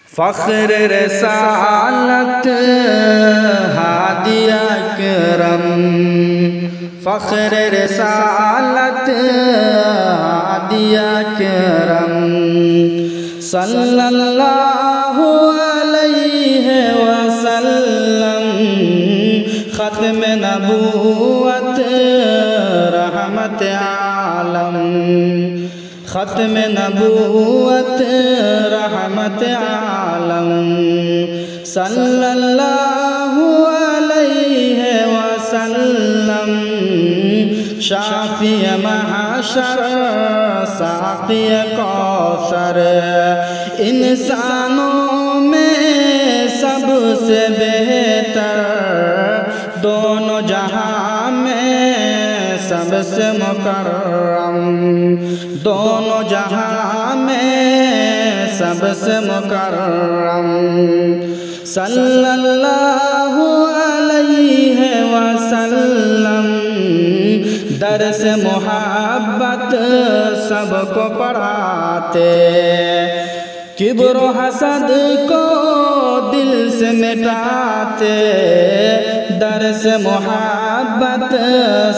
فخر رسالت ہادی اکرم، فخر رسالت ہادی اکرم، صلی اللہ علیہ وسلم، ختم نبوت رحمت عالم، ختم نبوت رحمت عالم، صلی اللہ علیہ وسلم، شافی محشر ساقی کوثر، انسانوں میں سب سے بہتر، دونوں جہاں میں سب سے مکرم، دونوں جہاں میں سب سے مکرم، صلی اللہ علیہ وسلم، درس محبت سب کو پڑھاتے، کبر و حسد کو دل سے مٹاتے، درس محبت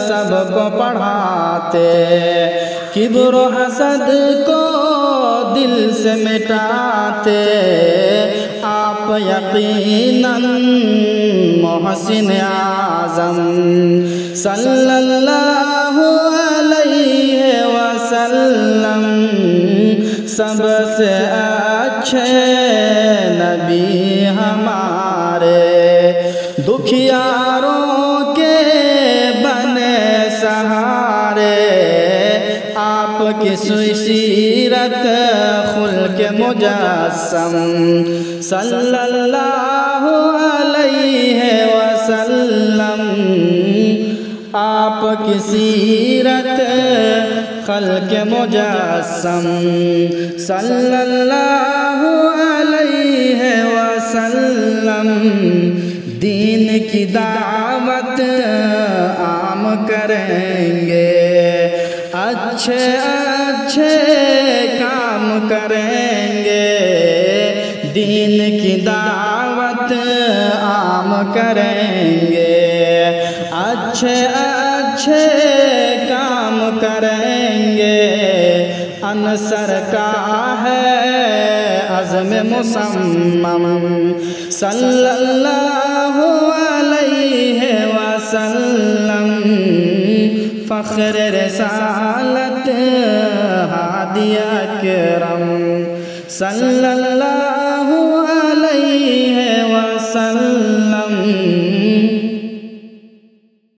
سب کو پڑھاتے، کبر و حسد کو دل سے مٹاتے، آپ یقیناً محسن اعظم، صلی اللہ علیہ وسلم، سب سے اچھے نبی ہمارے، دکھیاروں کے بنے سہارے، آپ کی سیرت خلق مجسم، صلی اللہ علیہ وسلم، آپ کی سیرت خلق مجسم، صلی اللہ علیہ وسلم، دین کی دعوت عام کریں گے، اچھے اچھے کام کریں گے، دین کی دعوت عام کریں گے، اچھے اچھے کام کریں گے، انصر کا ہے عزم مصمم، صلی اللہ علیہ وسلم، فخر رسالت ہادی اکرم، صلی اللہ علیہ وسلم۔